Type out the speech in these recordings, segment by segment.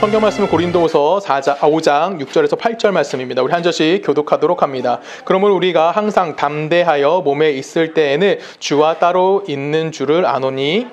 성경 말씀은 고린도후서 5장 6절에서 8절 말씀입니다. 우리 한 절씩 교독하도록 합니다. 그러므로 우리가 항상 담대하여 몸에 있을 때에는 주와 따로 있는 줄을 아노니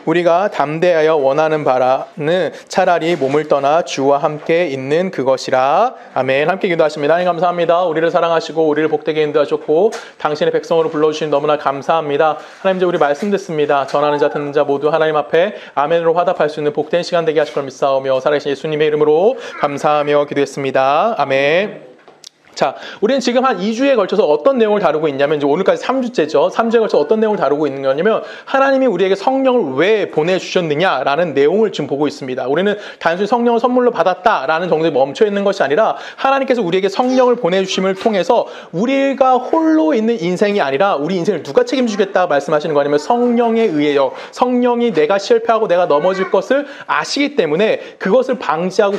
우리가 담대하여 원하는 바라는 차라리 몸을 떠나 주와 함께 있는 그것이라. 아멘. 함께 기도하십니다. 하나님 감사합니다. 우리를 사랑하시고 우리를 복되게 인도하셨고 당신의 백성으로 불러주신 너무나 감사합니다. 하나님, 이제 우리 말씀 듣습니다. 전하는 자 듣는 자 모두 하나님 앞에 아멘으로 화답할 수 있는 복된 시간 되게 하실 걸 믿사오며 살아계신 예수님의 이름으로 감사하며 기도했습니다. 아멘. 자, 우리는 지금 한 2주에 걸쳐서 어떤 내용을 다루고 있냐면, 이제 오늘까지 3주째죠. 3주에 걸쳐서 어떤 내용을 다루고 있는 거냐면, 하나님이 우리에게 성령을 왜 보내주셨느냐라는 내용을 지금 보고 있습니다. 우리는 단순히 성령을 선물로 받았다라는 정도에 멈춰 있는 것이 아니라, 하나님께서 우리에게 성령을 보내주심을 통해서 우리가 홀로 있는 인생이 아니라 우리 인생을 누가 책임지겠다 말씀하시는 거 아니면 성령에 의해요. 성령이 내가 실패하고 내가 넘어질 것을 아시기 때문에 그것을 방지하고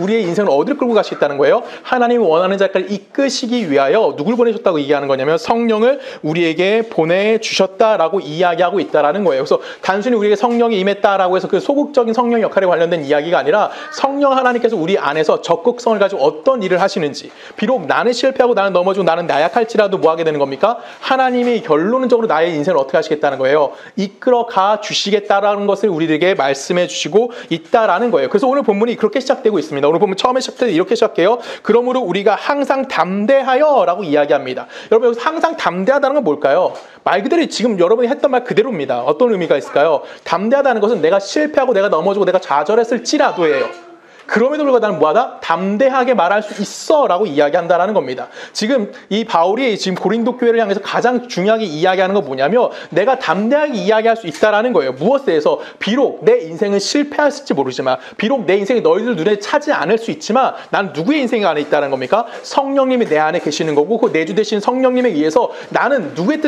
우리의 인생을 어디로 끌고 가시겠다는 거예요? 하나님이 원하는 자까지 이끄시기 위하여 누굴 보내셨다고 얘기하는 거냐면 성령을 우리에게 보내주셨다라고 이야기하고 있다라는 거예요. 그래서 단순히 우리에게 성령이 임했다라고 해서 그 소극적인 성령 역할에 관련된 이야기가 아니라 성령 하나님께서 우리 안에서 적극성을 가지고 어떤 일을 하시는지, 비록 나는 실패하고 나는 넘어지고 나는 나약할지라도 뭐 하게 되는 겁니까? 하나님이 결론적으로 나의 인생을 어떻게 하시겠다는 거예요? 이끌어가 주시겠다라는 것을 우리에게 말씀해 주시고 있다라는 거예요. 그래서 오늘 본문이 그렇게 시작되고 있습니다. 오늘 본문 처음에 시작될 때 이렇게 시작해요. 그러므로 우리가 항상 담대하여 라고 이야기합니다. 여러분, 여기서 항상 담대하다는 건 뭘까요? 말 그대로 지금 여러분이 했던 말 그대로입니다. 어떤 의미가 있을까요? 담대하다는 것은 내가 실패하고 내가 넘어지고 내가 좌절했을지라도예요. 그럼에도 불구하고 나는 뭐하다? 담대하게 말할 수 있어 라고 이야기한다라는 겁니다. 지금 이 바울이 지금 고린도 교회를 향해서 가장 중요하게 이야기하는 건 뭐냐면, 내가 담대하게 이야기할 수 있다라는 거예요. 무엇에 대해서? 비록 내 인생은 실패했을지 모르지만, 비록 내 인생이 너희들 눈에 차지 않을 수 있지만, 난 누구의 인생 안에 있다는 겁니까? 성령님이 내 안에 계시는 거고, 그 내주 되신 성령님에 의해서 나는 누구의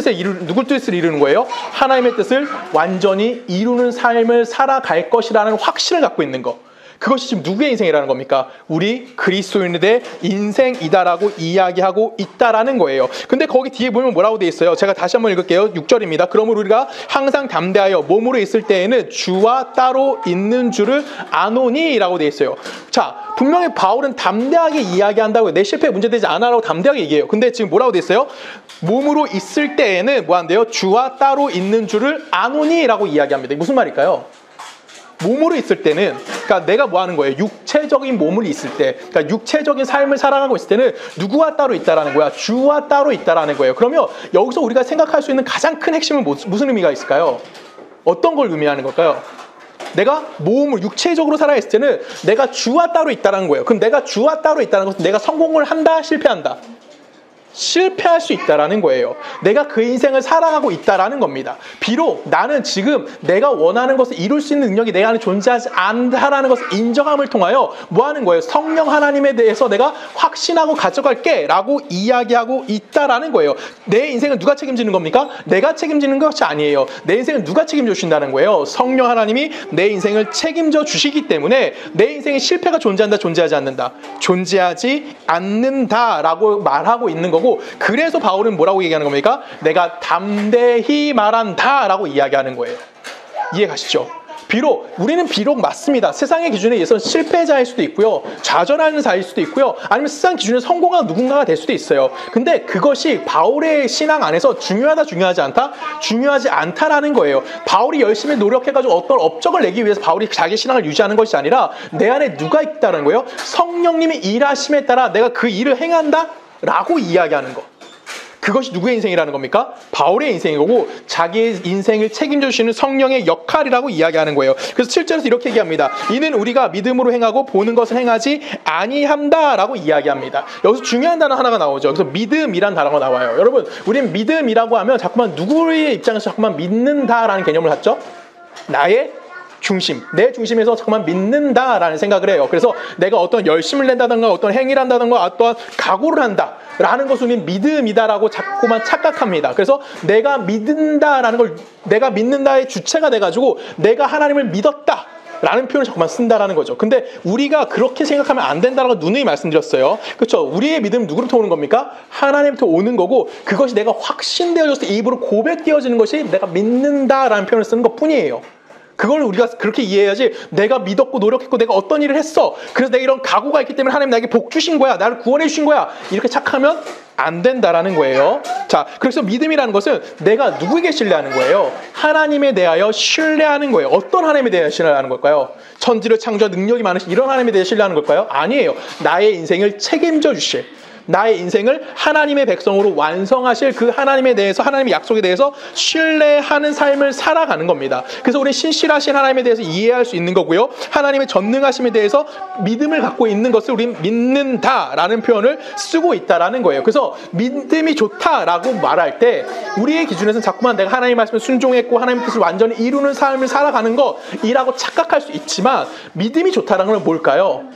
누굴 뜻을 이루는 거예요? 하나님의 뜻을 완전히 이루는 삶을 살아갈 것이라는 확신을 갖고 있는 거. 그것이 지금 누구의 인생이라는 겁니까? 우리 그리스도인들의 인생이다라고 이야기하고 있다라는 거예요. 근데 거기 뒤에 보면 뭐라고 돼 있어요? 제가 다시 한번 읽을게요. 6절입니다. 그러므로 우리가 항상 담대하여 몸으로 있을 때에는 주와 따로 있는 줄을 아노니 라고 돼 있어요. 자, 분명히 바울은 담대하게 이야기한다고, 내 실패에 문제되지 않아라고 담대하게 얘기해요. 근데 지금 뭐라고 돼 있어요? 몸으로 있을 때에는 뭐 한대요? 주와 따로 있는 줄을 아노니 라고 이야기합니다. 무슨 말일까요? 몸으로 있을 때는, 그러니까 내가 뭐 하는 거예요? 육체적인 몸을 있을 때, 그러니까 육체적인 삶을 살아가고 있을 때는 누구와 따로 있다라는 거야? 주와 따로 있다라는 거예요. 그러면 여기서 우리가 생각할 수 있는 가장 큰 핵심은 무슨 의미가 있을까요? 어떤 걸 의미하는 걸까요? 내가 몸을 육체적으로 살아있을 때는 내가 주와 따로 있다라는 거예요. 그럼 내가 주와 따로 있다는 것은 내가 성공을 한다, 실패한다? 실패할 수 있다라는 거예요. 내가 그 인생을 살아가고 있다라는 겁니다. 비록 나는 지금 내가 원하는 것을 이룰 수 있는 능력이 내 안에 존재하지 않다라는 것을 인정함을 통하여 뭐 하는 거예요? 성령 하나님에 대해서 내가 확신하고 가져갈게 라고 이야기하고 있다라는 거예요. 내 인생을 누가 책임지는 겁니까? 내가 책임지는 것이 아니에요. 내 인생을 누가 책임져 주신다는 거예요? 성령 하나님이 내 인생을 책임져 주시기 때문에 내 인생에 실패가 존재한다, 존재하지 않는다? 존재하지 않는다라고 말하고 있는 거고, 그래서 바울은 뭐라고 얘기하는 겁니까? 내가 담대히 말한다 라고 이야기하는 거예요. 이해 가시죠? 우리는 비록 맞습니다. 세상의 기준에 의해서는 실패자일 수도 있고요, 좌절하는 자일 수도 있고요, 아니면 세상 기준에 성공한 누군가가 될 수도 있어요. 근데 그것이 바울의 신앙 안에서 중요하다, 중요하지 않다? 중요하지 않다라는 거예요. 바울이 열심히 노력해가지고 어떤 업적을 내기 위해서 바울이 자기 신앙을 유지하는 것이 아니라, 내 안에 누가 있다는 거예요? 성령님이 일하심에 따라 내가 그 일을 행한다? 라고 이야기하는 것. 그것이 누구의 인생이라는 겁니까? 바울의 인생인 거고, 자기의 인생을 책임져 주시는 성령의 역할이라고 이야기하는 거예요. 그래서 7절에서 이렇게 얘기합니다. 이는 우리가 믿음으로 행하고 보는 것을 행하지 아니한다 라고 이야기합니다. 여기서 중요한 단어 하나가 나오죠. 그래서 믿음이란 단어가 나와요. 여러분, 우리는 믿음이라고 하면 자꾸만 누구의 입장에서 자꾸만 믿는다라는 개념을 갖죠? 나의 중심, 내 중심에서 잠깐만 믿는다라는 생각을 해요. 그래서 내가 어떤 열심을 낸다든가 어떤 행위를 한다든가 어떤 각오를 한다라는 것은 믿음이다라고 자꾸만 착각합니다. 그래서 내가 믿는다라는 걸, 내가 믿는다의 주체가 돼가지고 내가 하나님을 믿었다 라는 표현을 자꾸만 쓴다라는 거죠. 근데 우리가 그렇게 생각하면 안 된다라고 누누이 말씀드렸어요. 그렇죠? 우리의 믿음은 누구로부터 오는 겁니까? 하나님부터 오는 거고, 그것이 내가 확신되어졌을 때 입으로 고백되어지는 것이 내가 믿는다라는 표현을 쓰는 것뿐이에요. 그걸 우리가 그렇게 이해해야지, 내가 믿었고 노력했고 내가 어떤 일을 했어, 그래서 내가 이런 각오가 있기 때문에 하나님 나에게 복 주신 거야, 나를 구원해 주신 거야, 이렇게 착하면 안 된다라는 거예요. 자, 그래서 믿음이라는 것은 내가 누구에게 신뢰하는 거예요? 하나님에 대하여 신뢰하는 거예요. 어떤 하나님에 대하여 신뢰하는 걸까요? 천지를 창조한 능력이 많으신 이런 하나님에 대해 신뢰하는 걸까요? 아니에요. 나의 인생을 책임져 주실, 나의 인생을 하나님의 백성으로 완성하실 그 하나님에 대해서, 하나님의 약속에 대해서 신뢰하는 삶을 살아가는 겁니다. 그래서 우리 신실하신 하나님에 대해서 이해할 수 있는 거고요. 하나님의 전능하심에 대해서 믿음을 갖고 있는 것을 우리는 믿는다라는 표현을 쓰고 있다라는 거예요. 그래서 믿음이 좋다라고 말할 때 우리의 기준에서는 자꾸만 내가 하나님의 말씀을 순종했고 하나님의 뜻을 완전히 이루는 삶을 살아가는 것이라고 착각할 수 있지만, 믿음이 좋다라는 건 뭘까요?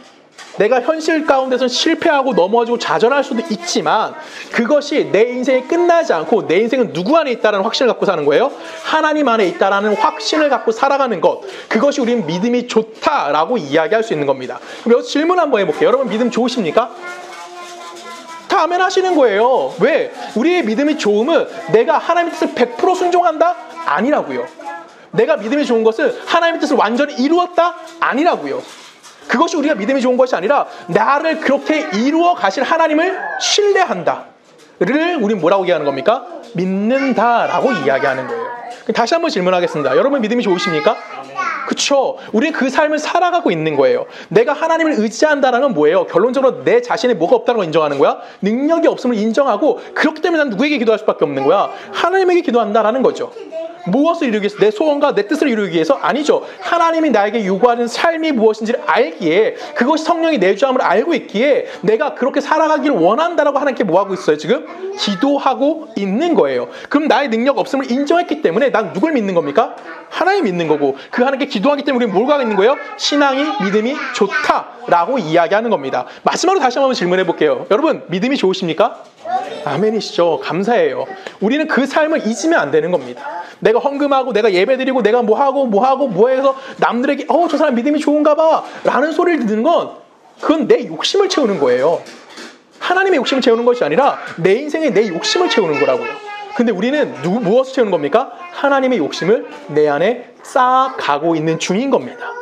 내가 현실 가운데서 실패하고 넘어지고 좌절할 수도 있지만 그것이 내 인생이 끝나지 않고 내 인생은 누구 안에 있다는 확신을 갖고 사는 거예요. 하나님 안에 있다는 확신을 갖고 살아가는 것, 그것이 우리는 믿음이 좋다라고 이야기할 수 있는 겁니다. 그럼 여기서 질문 한번 해볼게요. 여러분 믿음 좋으십니까? 다 아멘 하시는 거예요. 왜? 우리의 믿음이 좋음은 내가 하나님의 뜻을 100% 순종한다? 아니라고요. 내가 믿음이 좋은 것은 하나님의 뜻을 완전히 이루었다? 아니라고요. 그것이 우리가 믿음이 좋은 것이 아니라 나를 그렇게 이루어 가실 하나님을 신뢰한다를 우리는 뭐라고 얘기하는 겁니까? 믿는다라고 이야기하는 거예요. 다시 한번 질문하겠습니다. 여러분 믿음이 좋으십니까? 그렇죠. 우리는 그 삶을 살아가고 있는 거예요. 내가 하나님을 의지한다는 건 뭐예요? 결론적으로 내 자신에 뭐가 없다는 걸 인정하는 거야? 능력이 없음을 인정하고, 그렇기 때문에 난 누구에게 기도할 수밖에 없는 거야? 하나님에게 기도한다라는 거죠. 무엇을 이루기 위해서? 내 소원과 내 뜻을 이루기 위해서? 아니죠. 하나님이 나에게 요구하는 삶이 무엇인지를 알기에, 그것이 성령이 내주함을 알고 있기에 내가 그렇게 살아가기를 원한다라고 하나님께 뭐하고 있어요? 지금 기도하고 있는 거예요. 그럼 나의 능력 없음을 인정했기 때문에 난 누굴 믿는 겁니까? 하나님 믿는 거고, 그 하나님께 기도하기 때문에 우리는 뭘 하고 있는 거예요? 신앙이, 믿음이 좋다라고 이야기하는 겁니다. 마지막으로 다시 한번 질문해 볼게요. 여러분 믿음이 좋으십니까? 아멘이시죠. 감사해요. 우리는 그 삶을 잊으면 안 되는 겁니다. 내가 헌금하고 내가 예배드리고 내가 뭐 해서 남들에게 저 사람 믿음이 좋은가 봐 라는 소리를 듣는 건, 그건 내 욕심을 채우는 거예요. 하나님의 욕심을 채우는 것이 아니라 내 인생에 내 욕심을 채우는 거라고요. 근데 우리는 무엇을 채우는 겁니까? 하나님의 욕심을 내 안에 쌓아가고 있는 중인 겁니다.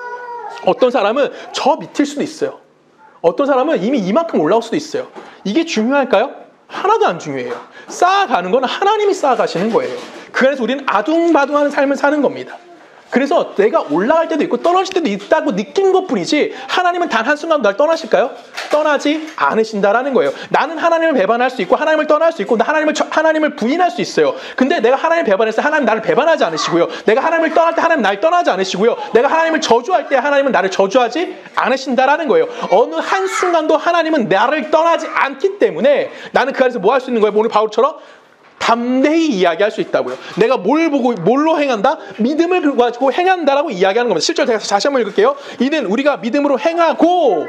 어떤 사람은 저 밑일 수도 있어요. 어떤 사람은 이미 이만큼 올라올 수도 있어요. 이게 중요할까요? 하나도 안 중요해요. 쌓아가는 건 하나님이 쌓아가시는 거예요. 그 안에서 우리는 아둥바둥하는 삶을 사는 겁니다. 그래서 내가 올라갈 때도 있고 떨어질 때도 있다고 느낀 것뿐이지, 하나님은 단 한순간도 날 떠나실까요? 떠나지 않으신다라는 거예요. 나는 하나님을 배반할 수 있고 하나님을 떠날 수 있고 하나님을 부인할 수 있어요. 근데 내가 하나님을 배반했을 때 하나님 나를 배반하지 않으시고요, 내가 하나님을 떠날 때 하나님 나를 떠나지 않으시고요, 내가 하나님을 저주할 때 하나님은 나를 저주하지 않으신다라는 거예요. 어느 한순간도 하나님은 나를 떠나지 않기 때문에 나는 그 안에서 뭐 할 수 있는 거예요? 오늘 바울처럼 담대히 이야기할 수 있다고요. 내가 뭘 보고 뭘로 행한다? 믿음을 가지고 행한다라고 이야기하는 겁니다. 7절 다시 한번 읽을게요. 이는 우리가 믿음으로 행하고,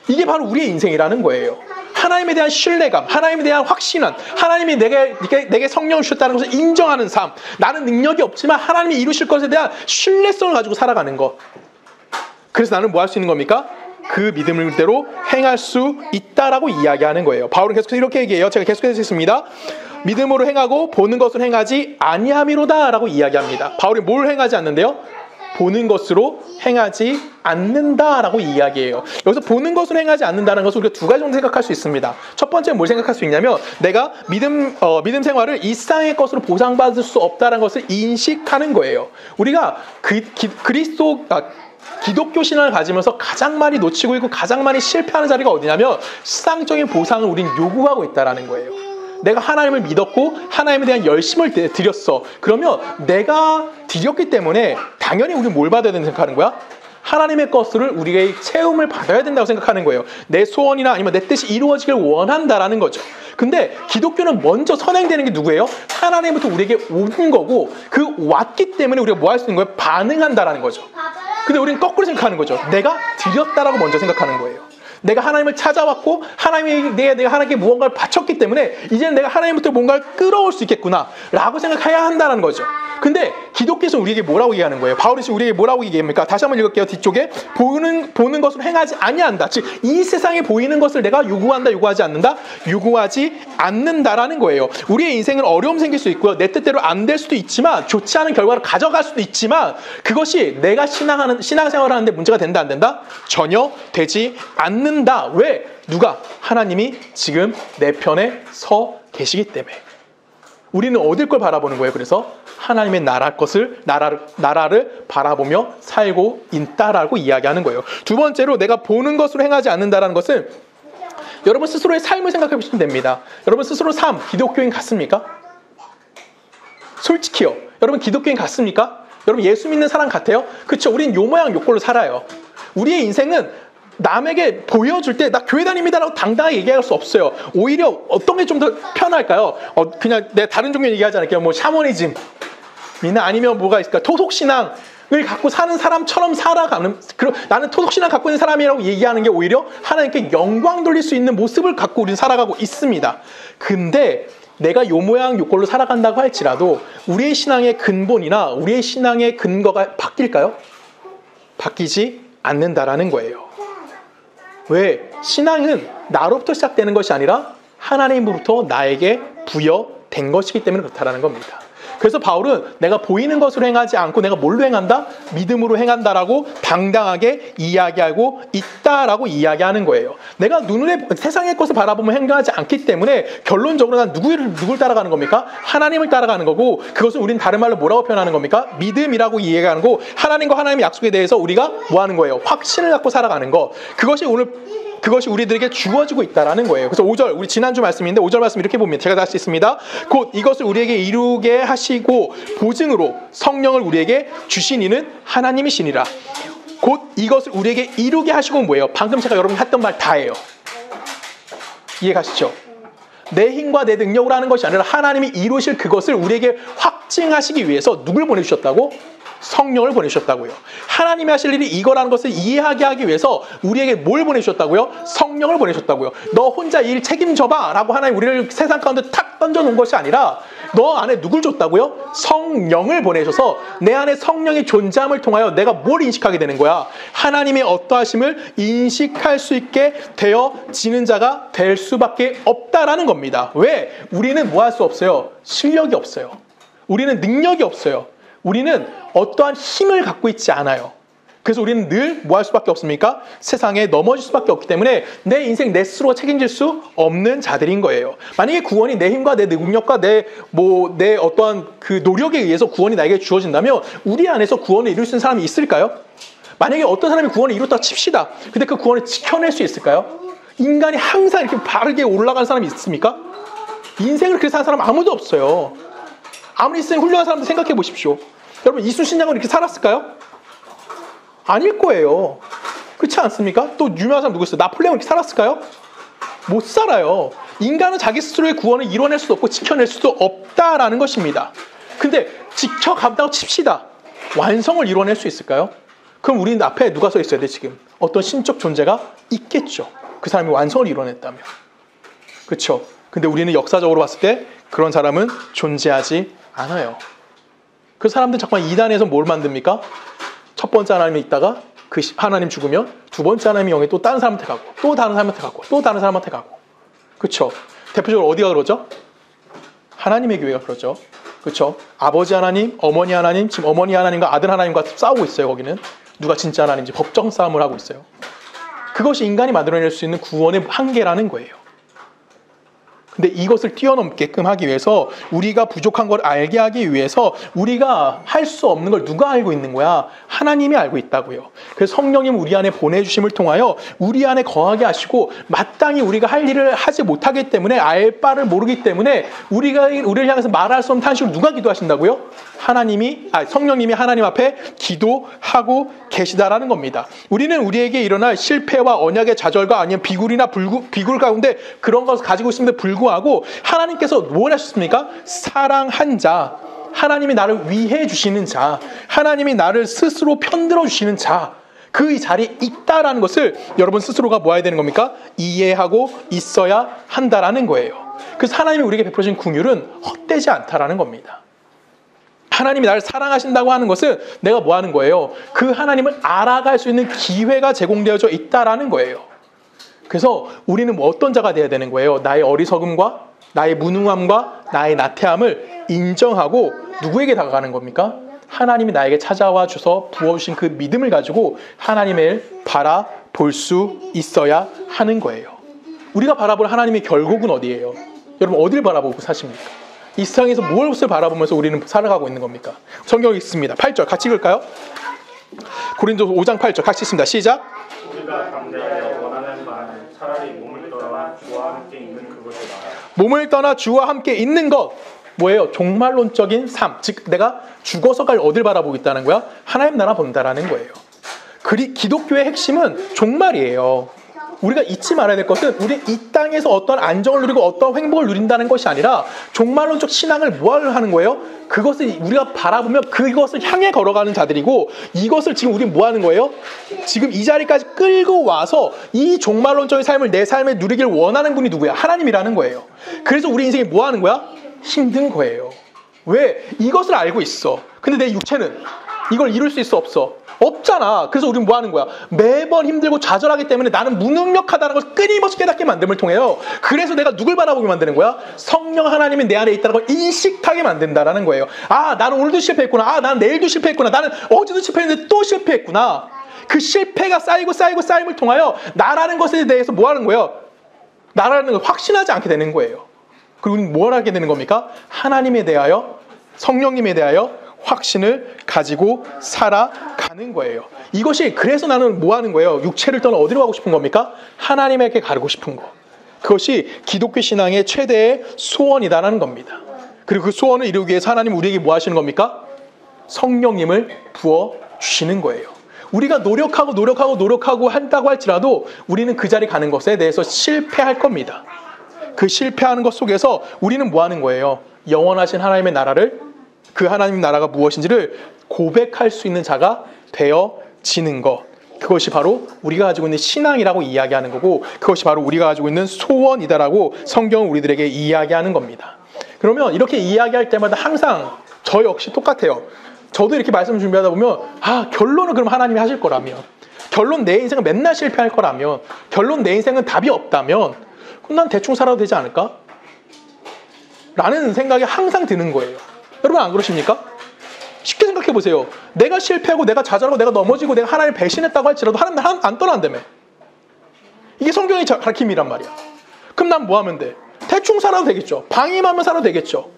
이게 바로 우리의 인생이라는 거예요. 하나님에 대한 신뢰감, 하나님에 대한 확신함, 하나님이 내게 성령을 주셨다는 것을 인정하는 삶, 나는 능력이 없지만 하나님이 이루실 것에 대한 신뢰성을 가지고 살아가는 것. 그래서 나는 뭐 할 수 있는 겁니까? 그 믿음대로 행할 수 있다라고 이야기하는 거예요. 바울은 계속해서 이렇게 얘기해요. 제가 계속해서 읽습니다. 믿음으로 행하고 보는 것을 행하지 아니함이로다 라고 이야기합니다. 바울이 뭘 행하지 않는데요? 보는 것으로 행하지 않는다라고 이야기해요. 여기서 보는 것으로 행하지 않는다는 것을 우리가 두 가지 정도 생각할 수 있습니다. 첫 번째는 뭘 생각할 수 있냐면, 내가 믿음 생활을 일상의 것으로 보상받을 수 없다는 것을 인식하는 거예요. 우리가 기독교 신앙을 가지면서 가장 많이 놓치고 있고 가장 많이 실패하는 자리가 어디냐면, 세상적인 보상을 우리는 요구하고 있다는 거예요. 내가 하나님을 믿었고 하나님에 대한 열심을 드렸어. 그러면 내가 드렸기 때문에 당연히 우리는 뭘 받아야 된다고 생각하는 거야? 하나님의 것을 우리의 채움을 받아야 된다고 생각하는 거예요. 내 소원이나 아니면 내 뜻이 이루어지길 원한다라는 거죠. 근데 기독교는 먼저 선행되는 게 누구예요? 하나님부터 우리에게 오는 거고, 그 왔기 때문에 우리가 뭐 할 수 있는 거예요? 반응한다라는 거죠. 근데 우리는 거꾸로 생각하는 거죠. 내가 드렸다라고 먼저 생각하는 거예요. 내가 하나님을 찾아왔고 내가 하나님께 무언가를 바쳤기 때문에 이제는 내가 하나님부터 뭔가를 끌어올 수 있겠구나 라고 생각해야 한다는 거죠. 근데 기독교에서 우리에게 뭐라고 얘기하는 거예요? 바울이 우리에게 뭐라고 얘기합니까? 다시 한번 읽을게요. 뒤쪽에 보는 것으로 행하지 아니한다. 즉 이 세상에 보이는 것을 내가 요구하지 않는다? 요구하지 않는다라는 거예요. 우리의 인생은 어려움 생길 수 있고요. 내 뜻대로 안 될 수도 있지만, 좋지 않은 결과를 가져갈 수도 있지만, 그것이 내가 신앙생활을 하는데 문제가 된다 안 된다? 전혀 되지 않는다. 왜? 누가? 하나님이 지금 내 편에 서 계시기 때문에. 우리는 어딜 걸 바라보는 거예요? 그래서 하나님의 나라를 바라보며 살고 있다라고 이야기하는 거예요. 두 번째로 내가 보는 것으로 행하지 않는다라는 것은 여러분 스스로의 삶을 생각해 보시면 됩니다. 여러분 스스로 삶, 기독교인 같습니까? 솔직히요. 여러분 기독교인 같습니까? 여러분 예수 믿는 사람 같아요? 그렇죠. 우린 요 모양 요 꼴로 살아요. 우리의 인생은 남에게 보여줄 때 나 교회 다닙니다라고 당당하게 얘기할 수 없어요. 오히려 어떤 게 좀 더 편할까요? 그냥 내가 다른 종교 얘기하지 않을게요. 뭐 샤머니즘이나 아니면 뭐가 있을까? 토속신앙을 갖고 사는 사람처럼 살아가는, 나는 토속신앙 갖고 있는 사람이라고 얘기하는 게 오히려 하나님께 영광 돌릴 수 있는 모습을 갖고 우리는 살아가고 있습니다. 근데 내가 요 모양 요 꼴로 살아간다고 할지라도 우리의 신앙의 근본이나 우리의 신앙의 근거가 바뀔까요? 바뀌지 않는다라는 거예요. 왜? 신앙은 나로부터 시작되는 것이 아니라 하나님으로부터 나에게 부여된 것이기 때문에 그렇다라는 겁니다. 그래서 바울은 내가 보이는 것으로 행하지 않고 내가 뭘로 행한다? 믿음으로 행한다라고 당당하게 이야기하고 있다라고 이야기하는 거예요. 내가 눈에 세상의 것을 바라보며 행동하지 않기 때문에 결론적으로 난 누굴 따라가는 겁니까? 하나님을 따라가는 거고, 그것을 우린 다른 말로 뭐라고 표현하는 겁니까? 믿음이라고 이해하는 거고, 하나님과 하나님의 약속에 대해서 우리가 뭐 하는 거예요? 확신을 갖고 살아가는 거. 그것이 우리들에게 주어지고 있다라는 거예요. 그래서 5절, 우리 지난주 말씀인데 5절 말씀 이렇게 봅니다. 제가 다시 읽습니다. 곧 이것을 우리에게 이루게 하시고 보증으로 성령을 우리에게 주신 이는 하나님이시니라. 곧 이것을 우리에게 이루게 하시고 뭐예요? 방금 제가 여러분이 했던 말 다예요. 이해가시죠? 내 힘과 내 능력으로 하는 것이 아니라 하나님이 이루실 그것을 우리에게 확증하시기 위해서 누굴 보내주셨다고? 성령을 보내주셨다고요. 하나님이 하실 일이 이거라는 것을 이해하게 하기 위해서 우리에게 뭘 보내주셨다고요? 성령을 보내주셨다고요. 너 혼자 일 책임져봐 라고 하나님 우리를 세상 가운데 탁 던져놓은 것이 아니라 너 안에 누굴 줬다고요? 성령을 보내셔서 내 안에 성령이 존재함을 통하여 내가 뭘 인식하게 되는 거야? 하나님의 어떠하심을 인식할 수 있게 되어지는 자가 될 수밖에 없다라는 겁니다. 왜? 우리는 뭐 할 수 없어요? 실력이 없어요. 우리는 능력이 없어요. 우리는 어떠한 힘을 갖고 있지 않아요. 그래서 우리는 늘 뭐 할 수밖에 없습니까? 세상에 넘어질 수밖에 없기 때문에 내 인생 내 스스로가 책임질 수 없는 자들인 거예요. 만약에 구원이 내 힘과 내 능력과 내 어떠한 그 노력에 의해서 구원이 나에게 주어진다면 우리 안에서 구원을 이룰 수 있는 사람이 있을까요? 만약에 어떤 사람이 구원을 이뤘다 칩시다. 근데 그 구원을 지켜낼 수 있을까요? 인간이 항상 이렇게 바르게 올라가는 사람이 있습니까? 인생을 그렇게 사는 사람 아무도 없어요. 아무리 있으면 훌륭한 사람들 생각해 보십시오. 여러분 이순신장은 이렇게 살았을까요? 아닐 거예요. 그렇지 않습니까? 또 유명한 사람 누구 있어요? 나폴레옹 이렇게 살았을까요? 못 살아요. 인간은 자기 스스로의 구원을 이뤄낼 수도 없고 지켜낼 수도 없다라는 것입니다. 근데 지켜간다고 칩시다. 완성을 이뤄낼 수 있을까요? 그럼 우리는 앞에 누가 서 있어야 돼 지금? 어떤 신적 존재가 있겠죠. 그 사람이 완성을 이뤄냈다면. 그렇죠? 근데 우리는 역사적으로 봤을 때 그런 사람은 존재하지 않아요. 그 사람들 잠깐 이단에서 뭘 만듭니까? 첫 번째 하나님이 있다가 그 하나님 죽으면 두 번째 하나님이 영에 또 다른 사람한테 가고 또 다른 사람한테 가고 또 다른 사람한테 가고. 그렇죠? 대표적으로 어디가 그러죠? 하나님의 교회가 그러죠. 그렇죠? 아버지 하나님, 어머니 하나님, 지금 어머니 하나님과 아들 하나님과 싸우고 있어요. 거기는 누가 진짜 하나님인지 법정 싸움을 하고 있어요. 그것이 인간이 만들어낼 수 있는 구원의 한계라는 거예요. 근데 이것을 뛰어넘게끔 하기 위해서 우리가 부족한 걸 알게 하기 위해서 우리가 할 수 없는 걸 누가 알고 있는 거야? 하나님이 알고 있다고요. 그래서 성령님 우리 안에 보내주심을 통하여 우리 안에 거하게 하시고 마땅히 우리가 할 일을 하지 못하기 때문에 알 바를 모르기 때문에 우리를 향해서 말할 수 없는 탄식을 누가 기도하신다고요? 성령님이 하나님 앞에 기도하고 계시다라는 겁니다. 우리는 우리에게 일어날 실패와 언약의 좌절과 아니면 비굴 가운데 그런 것을 가지고 있음에도 불구하고 하나님께서 뭘 하셨습니까? 사랑한 자, 하나님이 나를 위해 주시는 자, 하나님이 나를 스스로 편들어 주시는 자, 그 자리에 있다라는 것을 여러분 스스로가 뭐 해야 되는 겁니까? 이해하고 있어야 한다라는 거예요. 그래서 하나님이 우리에게 베풀어진 긍휼은 헛되지 않다라는 겁니다. 하나님이 나를 사랑하신다고 하는 것은 내가 뭐 하는 거예요? 그 하나님을 알아갈 수 있는 기회가 제공되어져 있다라는 거예요. 그래서 우리는 뭐 어떤 자가 돼야 되는 거예요? 나의 어리석음과 나의 무능함과 나의 나태함을 인정하고 누구에게 다가가는 겁니까? 하나님이 나에게 찾아와 주셔서 부어주신 그 믿음을 가지고 하나님을 바라볼 수 있어야 하는 거예요. 우리가 바라볼 하나님의 결국은 어디예요? 여러분 어디를 바라보고 사십니까? 이 세상에서 무엇을 바라보면서 우리는 살아가고 있는 겁니까? 성경 읽습니다. 8절 같이 읽을까요? 고린도서 5장 8절 같이 읽습니다. 시작. 우리가 담대하여 원하는 바는 차라리 몸을 떠나 주와 함께 있는 그것이다. 몸을 떠나 주와 함께 있는 것 뭐예요? 종말론적인 삶. 즉 내가 죽어서 갈 어딜 바라보고 있다는 거야? 하나님 나라 본다라는 거예요. 기독교의 핵심은 종말이에요. 우리가 잊지 말아야 될 것은 우리 이 땅에서 어떤 안정을 누리고 어떤 행복을 누린다는 것이 아니라 종말론적 신앙을 뭐를 하는 거예요? 그것을 우리가 바라보며 그것을 향해 걸어가는 자들이고 이것을 지금 우리는 뭐 하는 거예요? 지금 이 자리까지 끌고 와서 이 종말론적인 삶을 내 삶에 누리길 원하는 분이 누구야? 하나님이라는 거예요. 그래서 우리 인생이 뭐 하는 거야? 힘든 거예요. 왜? 이것을 알고 있어. 근데 내 육체는 이걸 이룰 수 있어 없어? 없잖아. 그래서 우리는 뭐 하는 거야? 매번 힘들고 좌절하기 때문에 나는 무능력하다는 것을 끊임없이 깨닫게 만듦을 통해요. 그래서 내가 누굴 바라보게 만드는 거야? 성령 하나님이 내 안에 있다는 걸 인식하게 만든다라는 거예요. 아, 나는 오늘도 실패했구나. 아, 나는 내일도 실패했구나. 나는 어제도 실패했는데 또 실패했구나. 그 실패가 쌓임을 통하여 나라는 것에 대해서 뭐 하는 거예요? 나라는 걸 확신하지 않게 되는 거예요. 그리고 우리는 뭘 하게 되는 겁니까? 하나님에 대하여, 성령님에 대하여 확신을 가지고 살아가는 거예요. 이것이 그래서 나는 뭐 하는 거예요? 육체를 떠나 어디로 가고 싶은 겁니까? 하나님에게 가고 싶은 거. 그것이 기독교 신앙의 최대의 소원이다라는 겁니다. 그리고 그 소원을 이루기 위해서 하나님 우리에게 뭐 하시는 겁니까? 성령님을 부어주시는 거예요. 우리가 노력하고 한다고 할지라도 우리는 그 자리에 가는 것에 대해서 실패할 겁니다. 그 실패하는 것 속에서 우리는 뭐 하는 거예요? 영원하신 하나님의 나라를, 그 하나님 나라가 무엇인지를 고백할 수 있는 자가 되어지는 것. 그것이 바로 우리가 가지고 있는 신앙이라고 이야기하는 거고 그것이 바로 우리가 가지고 있는 소원이다라고 성경은 우리들에게 이야기하는 겁니다. 그러면 이렇게 이야기할 때마다 항상 저 역시 똑같아요. 저도 이렇게 말씀 준비하다 보면 결론은 그럼 하나님이 하실 거라면, 결론 내 인생은 맨날 실패할 거라면, 결론 내 인생은 답이 없다면 그럼 난 대충 살아도 되지 않을까? 라는 생각이 항상 드는 거예요. 여러분 안 그러십니까? 쉽게 생각해 보세요. 내가 실패하고 내가 좌절하고 내가 넘어지고 내가 하나님을 배신했다고 할지라도 하나님 안 떠난다며. 이게 성경의 가르침이란 말이야. 그럼 난 뭐 하면 돼? 대충 살아도 되겠죠. 방임하면 살아도 되겠죠.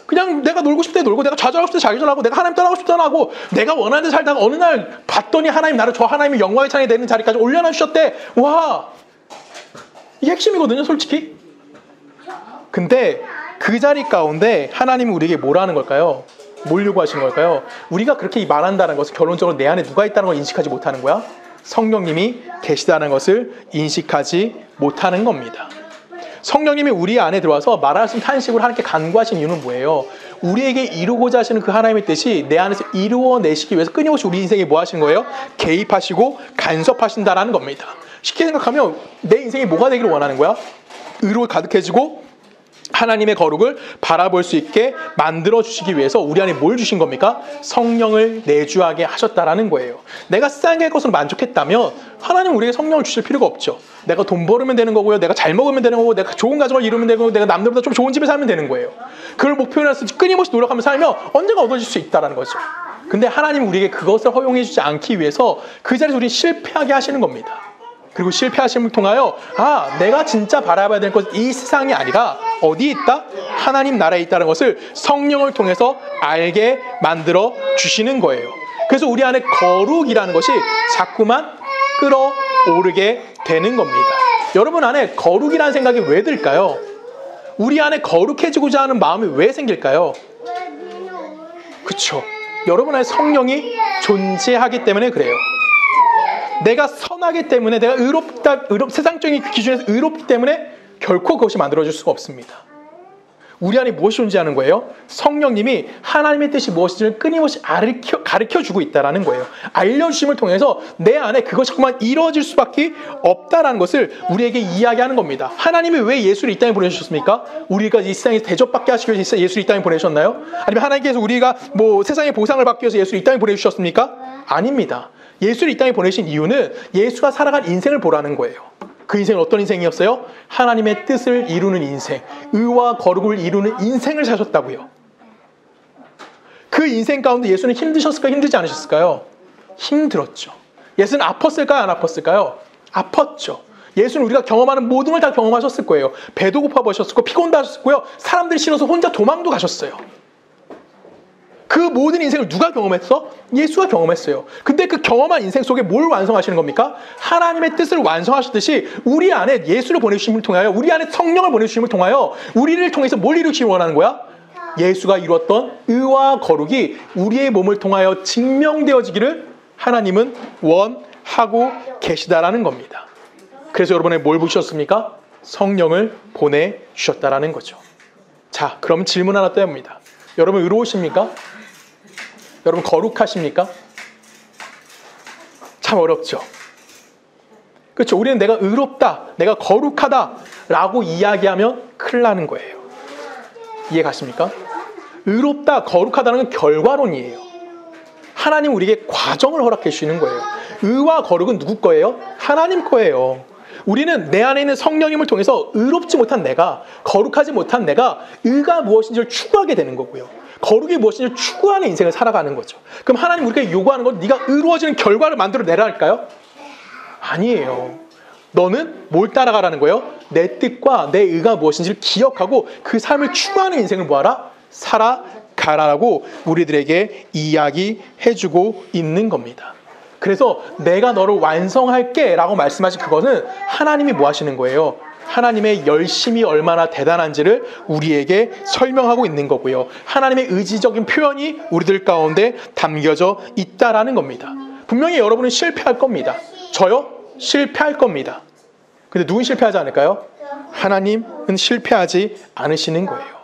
그냥 내가 놀고 싶을 때 놀고 내가 좌절하고 싶을 때 좌절하고 내가 하나님 떠나고 싶을 때 떠나고 내가 원하는 데 살다가 어느 날 봤더니 하나님 나를 저 하나님의 영광의 찬양이 되는 자리까지 올려놔 주셨대. 와! 이게 핵심이거든요, 솔직히. 근데 그 자리 가운데 하나님은 우리에게 뭐라는 걸까요? 뭘 요구하시는 걸까요? 우리가 그렇게 말한다는 것은 결론적으로 내 안에 누가 있다는 걸 인식하지 못하는 거야? 성령님이 계시다는 것을 인식하지 못하는 겁니다. 성령님이 우리 안에 들어와서 말하신 탄식으로 하나님께 간구하신 이유는 뭐예요? 우리에게 이루고자 하시는 그 하나님의 뜻이 내 안에서 이루어내시기 위해서 끊임없이 우리 인생에 뭐 하시는 거예요? 개입하시고 간섭하신다라는 겁니다. 쉽게 생각하면 내 인생이 뭐가 되기를 원하는 거야? 의로 가득해지고 하나님의 거룩을 바라볼 수 있게 만들어주시기 위해서 우리 안에 뭘 주신 겁니까? 성령을 내주하게 하셨다라는 거예요. 내가 세상의 것으로 만족했다면 하나님 우리에게 성령을 주실 필요가 없죠. 내가 돈 벌으면 되는 거고요. 내가 잘 먹으면 되는 거고 내가 좋은 가정을 이루면 되는 거고 내가 남들보다 좀 좋은 집에 살면 되는 거예요. 그걸 목표로 해서 끊임없이 노력하며 살면 언젠가 얻어질 수 있다는 거죠. 근데 하나님은 우리에게 그것을 허용해 주지 않기 위해서 그 자리에서 우리는 실패하게 하시는 겁니다. 그리고 실패하심을 통하여 내가 진짜 바라봐야 될 것은 이 세상이 아니라 어디에 있다? 하나님 나라에 있다는 것을 성령을 통해서 알게 만들어 주시는 거예요. 그래서 우리 안에 거룩이라는 것이 자꾸만 끌어오르게 되는 겁니다. 여러분 안에 거룩이라는 생각이 왜 들까요? 우리 안에 거룩해지고자 하는 마음이 왜 생길까요? 그렇죠. 여러분 안에 성령이 존재하기 때문에 그래요. 내가 선하기 때문에, 내가 세상적인 기준에서 의롭기 때문에 결코 그것이 만들어질 수가 없습니다. 우리 안에 무엇이 존재하는 거예요? 성령님이 하나님의 뜻이 무엇인지를 끊임없이 가르쳐주고 있다는 거예요. 알려주심을 통해서 내 안에 그것이 자꾸만 이루어질 수밖에 없다는 것을 우리에게 이야기하는 겁니다. 하나님이 왜 예수를 이 땅에 보내주셨습니까? 우리가 이 세상에 대접받게 하시기 위해서 예수를 이 땅에 보내주셨나요? 아니면 하나님께서 우리가 세상의 보상을 받기 위해서 예수를 이 땅에 보내주셨습니까? 아닙니다. 예수를 이 땅에 보내신 이유는 예수가 살아간 인생을 보라는 거예요. 그 인생은 어떤 인생이었어요? 하나님의 뜻을 이루는 인생, 의와 거룩을 이루는 인생을 사셨다고요. 그 인생 가운데 예수는 힘드셨을까요? 힘들지 않으셨을까요? 힘들었죠. 예수는 아팠을까요? 안 아팠을까요? 아팠죠. 예수는 우리가 경험하는 모든 걸 다 경험하셨을 거예요. 배도 고파보셨고 피곤도 하셨고요. 사람들이 싫어서 혼자 도망도 가셨어요. 그 모든 인생을 누가 경험했어? 예수가 경험했어요. 근데 그 경험한 인생 속에 뭘 완성하시는 겁니까? 하나님의 뜻을 완성하셨듯이 우리 안에 예수를 보내주심을 통하여, 우리 안에 성령을 보내주심을 통하여 우리를 통해서 뭘 이루시길 원하는 거야? 예수가 이루었던 의와 거룩이 우리의 몸을 통하여 증명되어지기를 하나님은 원하고 계시다라는 겁니다. 그래서 여러분의 뭘 보셨습니까? 성령을 보내주셨다라는 거죠. 자, 그럼 질문 하나 또 해봅니다. 여러분 의로우십니까? 여러분 거룩하십니까? 참 어렵죠. 그렇죠. 우리는 내가 의롭다, 내가 거룩하다 라고 이야기하면 큰일 나는 거예요. 이해 가십니까? 의롭다, 거룩하다는 건 결과론이에요. 하나님 우리에게 과정을 허락해 주시는 거예요. 의와 거룩은 누구 거예요? 하나님 거예요. 우리는 내 안에 있는 성령님을 통해서 의롭지 못한 내가, 거룩하지 못한 내가 의가 무엇인지를 추구하게 되는 거고요. 거룩이 무엇인지를 추구하는 인생을 살아가는 거죠. 그럼 하나님 우리가 요구하는 건 네가 의로워지는 결과를 만들어내라 할까요? 아니에요. 너는 뭘 따라가라는 거예요? 내 뜻과 내 의가 무엇인지를 기억하고 그 삶을 추구하는 인생을 뭐하라? 살아가라고 우리들에게 이야기해주고 있는 겁니다. 그래서 내가 너를 완성할게 라고 말씀하신 그것은 하나님이 뭐 하시는 거예요? 하나님의 열심이 얼마나 대단한지를 우리에게 설명하고 있는 거고요. 하나님의 의지적인 표현이 우리들 가운데 담겨져 있다라는 겁니다. 분명히 여러분은 실패할 겁니다. 저요? 실패할 겁니다. 근데 누군 실패하지 않을까요? 하나님은 실패하지 않으시는 거예요.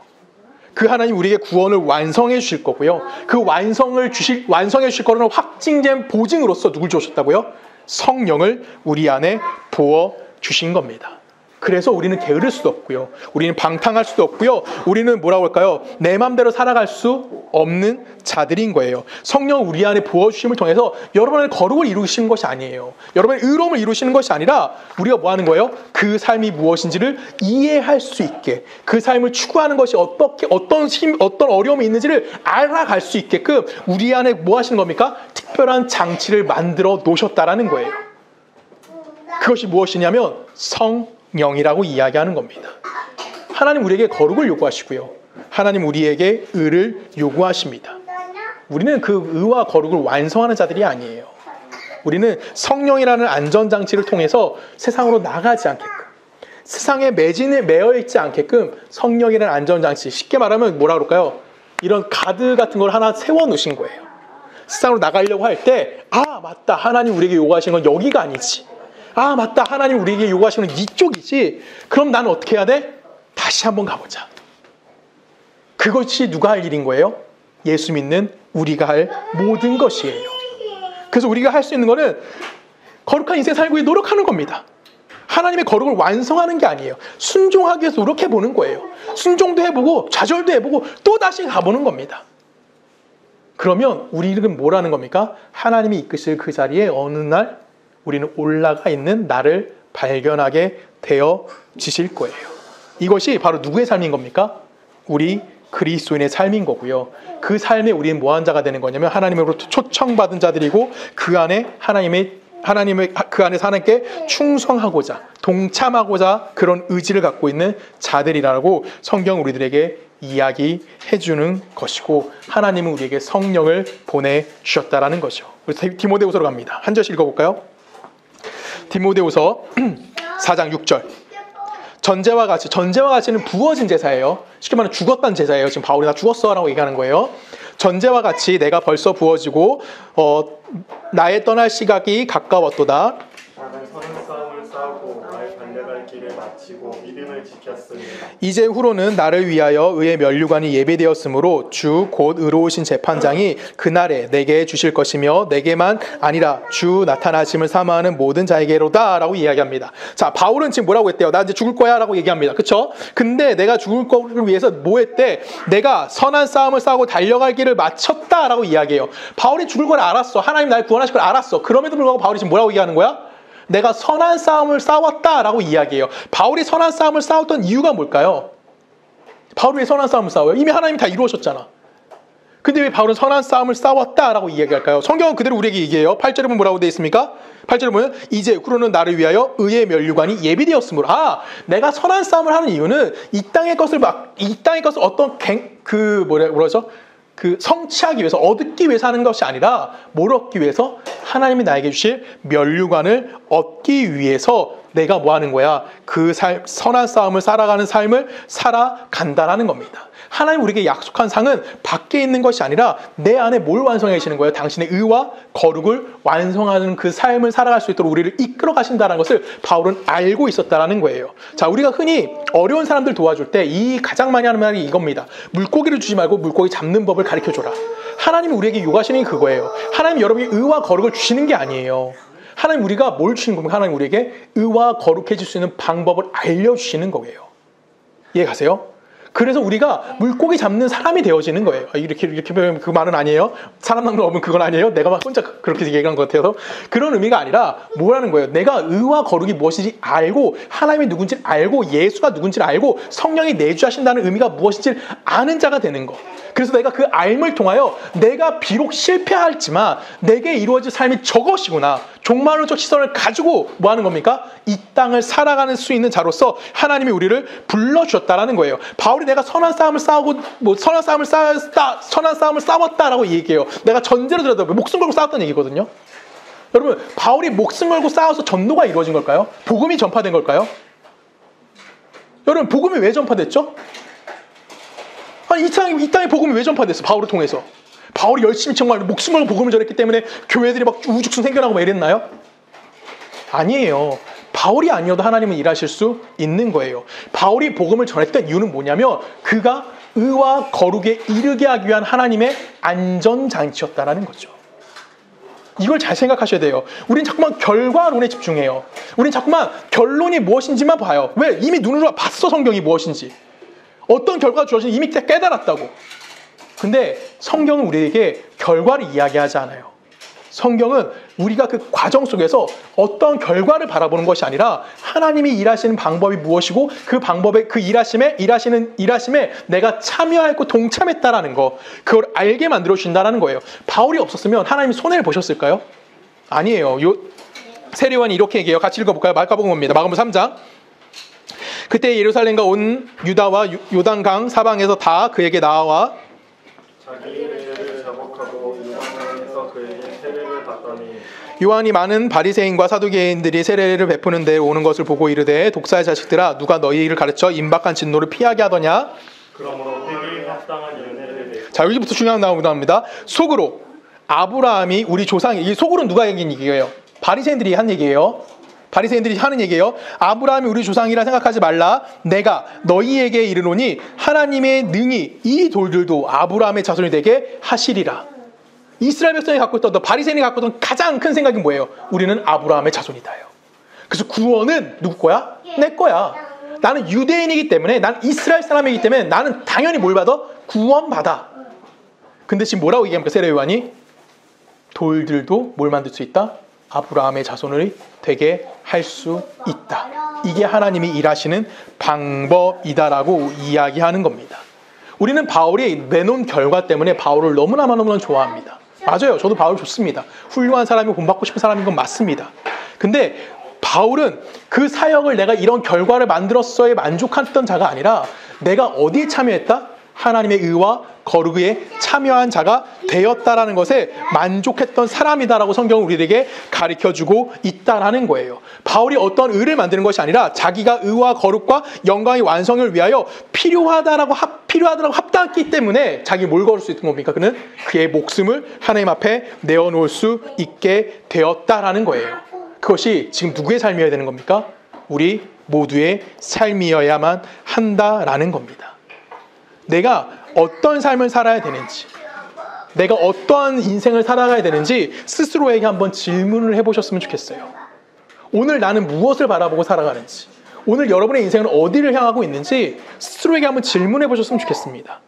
그 하나님 우리에게 구원을 완성해 주실 거고요. 그 완성해 주실 거라는 확증된 보증으로서 누굴 주셨다고요? 성령을 우리 안에 부어 주신 겁니다. 그래서 우리는 게으를 수도 없고요. 우리는 방탕할 수도 없고요. 우리는 뭐라고 할까요? 내 맘대로 살아갈 수 없는 자들인 거예요. 성령 우리 안에 부어주심을 통해서 여러분의 거룩을 이루시는 것이 아니에요. 여러분의 의로움을 이루시는 것이 아니라 우리가 뭐 하는 거예요? 그 삶이 무엇인지를 이해할 수 있게, 그 삶을 추구하는 것이 어떤 어려움이 있는지를 알아갈 수 있게끔 우리 안에 뭐 하시는 겁니까? 특별한 장치를 만들어 놓으셨다라는 거예요. 그것이 무엇이냐면 성령이라고 이야기하는 겁니다. 하나님 우리에게 거룩을 요구하시고요. 하나님 우리에게 의를 요구하십니다. 우리는 그 의와 거룩을 완성하는 자들이 아니에요. 우리는 성령이라는 안전장치를 통해서 세상으로 나가지 않게끔, 세상에 매진에 매여있지 않게끔 성령이라는 안전장치, 쉽게 말하면 뭐라 그럴까요? 이런 가드 같은 걸 하나 세워놓으신 거예요. 세상으로 나가려고 할 때, 아 맞다, 하나님 우리에게 요구하시는 건 여기가 아니지. 아 맞다, 하나님 우리에게 요구하시는 건 이쪽이지. 그럼 나는 어떻게 해야 돼? 다시 한번 가보자. 그것이 누가 할 일인 거예요? 예수 믿는 우리가 할 모든 것이에요. 그래서 우리가 할 수 있는 거는 거룩한 인생 살기 위해 노력하는 겁니다. 하나님의 거룩을 완성하는 게 아니에요. 순종하기 위해서 노력해보는 거예요. 순종도 해보고 좌절도 해보고 또 다시 가보는 겁니다. 그러면 우리는 뭐라는 겁니까? 하나님이 이끄실 그 자리에 어느 날 우리는 올라가 있는 나를 발견하게 되어지실 거예요. 이것이 바로 누구의 삶인 겁니까? 우리 그리스도인의 삶인 거고요. 그 삶에 우리는 뭐한 자가 되는 거냐면 하나님으로부터 초청받은 자들이고 그 안에 하나님의 그 안에서 하나님께 충성하고자, 동참하고자 그런 의지를 갖고 있는 자들이라고 성경 우리들에게 이야기해 주는 것이고, 하나님은 우리에게 성령을 보내주셨다라는 거죠. 그래서 디모데후서로 갑니다. 한 절씩 읽어볼까요? 디모데후서 4장 6절. 전제와 같이는 부어진 제사예요. 쉽게 말하면 죽었다는 제사예요. 지금 바울이 나 죽었어 라고 얘기하는 거예요. 전제와 같이 내가 벌써 부어지고 나의 떠날 시각이 가까웠도다. 나는 선한 싸움을 싸우고 나의 달려갈 길을 마치고 바치고 믿음을 지켰으니 이제 후로는 나를 위하여 의의 면류관이 예배되었으므로 주 곧 의로우신 재판장이 그날에 내게 주실 것이며 내게만 아니라 주 나타나심을 사모하는 모든 자에게로다 라고 이야기합니다. 자, 바울은 지금 뭐라고 했대요? 나 이제 죽을 거야 라고 얘기합니다. 그쵸? 근데 내가 죽을 거를 위해서 뭐 했대? 내가 선한 싸움을 싸우고 달려갈 길을 마쳤다 라고 이야기해요. 바울이 죽을 걸 알았어. 하나님 날 구원하실 걸 알았어. 그럼에도 불구하고 바울이 지금 뭐라고 얘기하는 거야? 내가 선한 싸움을 싸웠다라고 이야기해요. 바울이 선한 싸움을 싸웠던 이유가 뭘까요? 바울이 왜 선한 싸움을 싸워요? 이미 하나님이 다 이루어졌잖아. 근데 왜 바울은 선한 싸움을 싸웠다라고 이야기할까요? 성경은 그대로 우리에게 얘기해요. 8절에 보면 뭐라고 되어 있습니까? 8절에 보면 이제 후로는 나를 위하여 의의 면류관이 예비되었으므로 내가 선한 싸움을 하는 이유는 이 땅의 것을 어떤 성취하기 위해서 얻기 위해서 하는 것이 아니라 뭘 얻기 위해서? 하나님이 나에게 주실 면류관을 얻기 위해서 내가 뭐 하는 거야? 그 선한 싸움을 살아가는 삶을 살아간다라는 겁니다. 하나님 우리에게 약속한 상은 밖에 있는 것이 아니라 내 안에 뭘 완성해 계시는 거예요? 당신의 의와 거룩을 완성하는 그 삶을 살아갈 수 있도록 우리를 이끌어 가신다는 것을 바울은 알고 있었다라는 거예요. 자, 우리가 흔히 어려운 사람들 도와줄 때 가장 많이 하는 말이 이겁니다. 물고기를 주지 말고 물고기 잡는 법을 가르쳐줘라. 하나님이 우리에게 요구하시는 게 그거예요. 하나님 여러분이 의와 거룩을 주시는 게 아니에요. 하나님 우리가 뭘 주시는 겁니까? 하나님 우리에게 의와 거룩해질 수 있는 방법을 알려주시는 거예요. 이해 가세요? 그래서 우리가 물고기 잡는 사람이 되어지는 거예요. 이렇게 보면 그 말은 아니에요. 사람 낚는 법은 그건 아니에요. 내가 막 혼자 그렇게 얘기한 것 같아서. 그런 의미가 아니라 뭐라는 거예요? 내가 의와 거룩이 무엇인지 알고 하나님이 누군지 알고 예수가 누군지 알고 성령이 내주하신다는 의미가 무엇인지 아는 자가 되는 거. 그래서 내가 그 알을 통하여 내가 비록 실패할지만 내게 이루어질 삶이 저것이구나. 종말론적 시선을 가지고 뭐 하는 겁니까? 이 땅을 살아가는 수 있는 자로서 하나님이 우리를 불러주셨다라는 거예요. 바울이 내가 선한 싸움을 싸웠다라고 얘기해요. 내가 전제로 들어도 목숨 걸고 싸웠다는 얘기거든요. 여러분, 바울이 목숨 걸고 싸워서 전도가 이루어진 걸까요? 복음이 전파된 걸까요? 여러분, 복음이 왜 전파됐죠? 아니, 이 땅에 복음이 왜 전파됐어? 바울을 통해서. 바울이 열심히 정말 목숨 걸고 복음을 전했기 때문에 교회들이 막 우죽순 생겨나고 막 이랬나요? 아니에요. 바울이 아니어도 하나님은 일하실 수 있는 거예요. 바울이 복음을 전했던 이유는 뭐냐면 그가 의와 거룩에 이르게 하기 위한 하나님의 안전장치였다라는 거죠. 이걸 잘 생각하셔야 돼요. 우린 자꾸만 결과론에 집중해요. 우린 자꾸만 결론이 무엇인지만 봐요. 왜? 이미 눈으로 봤어, 성경이 무엇인지. 어떤 결과가 주어진지 이미 깨달았다고. 근데 성경은 우리에게 결과를 이야기하지 않아요. 성경은 우리가 그 과정 속에서 어떤 결과를 바라보는 것이 아니라 하나님이 일하시는 방법이 무엇이고 그 방법에 그 일하심에 내가 참여했고 동참했다라는 거, 그걸 알게 만들어 주신다라는 거예요. 바울이 없었으면 하나님이 손해를 보셨을까요? 아니에요. 세례요한이 이렇게 얘기해요. 같이 읽어볼까요? 마가복음입니다. 마가복음 3장. 그때 예루살렘과 온 유다와 요단강 사방에서 다 그에게 나와 자기 죄를 자복하고 요한에서 그에게 세례를 받더니 요한이 많은 바리새인과 사두개인들이 세례를 베푸는 데 오는 것을 보고 이르되 독사의 자식들아 누가 너희를 가르쳐 임박한 진노를 피하게 하더냐. 그러므로 회개에 합당한 연회를 자, 여기부터 중요한 나옵니다. 속으로 아브라함이 우리 조상이, 이 속으로는 누가 얘기한 얘기예요? 바리새인들이 한 얘기예요. 바리새인들이 하는 얘기예요. 아브라함이 우리 조상이라 생각하지 말라. 내가 너희에게 이르노니 하나님의 능히 이 돌들도 아브라함의 자손이 되게 하시리라. 이스라엘 백성이 갖고 있던, 바리새인이 갖고 있던 가장 큰 생각이 뭐예요? 우리는 아브라함의 자손이다요. 그래서 구원은 누구 거야? 내 거야. 나는 유대인이기 때문에, 난 이스라엘 사람이기 때문에 나는 당연히 뭘 받아? 구원받아. 근데 지금 뭐라고 얘기합니까? 세례 요한이 돌들도 뭘 만들 수 있다? 아브라함의 자손을 되게 할 수 있다. 이게 하나님이 일하시는 방법이다라고 이야기하는 겁니다. 우리는 바울이 내놓은 결과 때문에 바울을 너무나 좋아합니다. 맞아요. 저도 바울 좋습니다. 훌륭한 사람이고 본받고 싶은 사람인 건 맞습니다. 근데 바울은 그 사역을 내가 이런 결과를 만들었어에 만족했던 자가 아니라 내가 어디에 참여했다? 하나님의 의와 거룩에 참여한 자가 되었다라는 것에 만족했던 사람이다라고 성경은 우리에게 가르쳐주고 있다라는 거예요. 바울이 어떤 의를 만드는 것이 아니라 자기가 의와 거룩과 영광의 완성을 위하여 필요하다라고 합당했기 때문에 자기 뭘 걸을 수 있는 겁니까? 그는 그의 목숨을 하나님 앞에 내어놓을 수 있게 되었다라는 거예요. 그것이 지금 누구의 삶이어야 되는 겁니까? 우리 모두의 삶이어야만 한다라는 겁니다. 내가 어떤 삶을 살아야 되는지, 내가 어떠한 인생을 살아가야 되는지 스스로에게 한번 질문을 해보셨으면 좋겠어요. 오늘 나는 무엇을 바라보고 살아가는지, 오늘 여러분의 인생은 어디를 향하고 있는지 스스로에게 한번 질문해 보셨으면 좋겠습니다.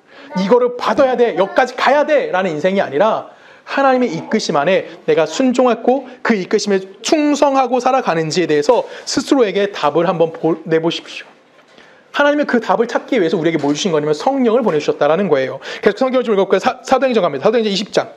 이거를 받아야 돼, 여기까지 가야 돼 라는 인생이 아니라 하나님의 이끄심 안에 내가 순종하고 그 이끄심에 충성하고 살아가는지에 대해서 스스로에게 답을 한번 내보십시오. 하나님은 그 답을 찾기 위해서 우리에게 뭘 주신 거냐면 성령을 보내주셨다라는 거예요. 계속 성경을 좀 읽어볼까요? 사도행전 갑니다. 사도행전 20장.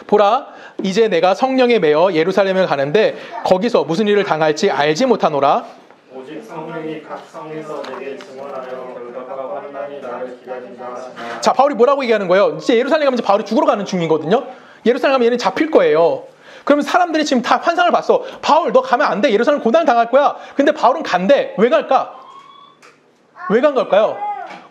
보라, 이제 내가 성령에 매여 예루살렘에 가는데 거기서 무슨 일을 당할지 알지 못하노라. 오직 성령이 각 성에서 내게 증언하여 결박과 환난이 나를 기다린다 하시나. 자, 바울이 뭐라고 얘기하는 거예요? 이제 예루살렘 가면 이제 바울이 죽으러 가는 중이거든요. 예루살렘 가면 얘는 잡힐 거예요. 그러면 사람들이 지금 다 환상을 봤어. 바울 너 가면 안 돼. 예루살렘 고난 당할 거야. 근데 바울은 간대. 왜 갈까? 왜 간 걸까요?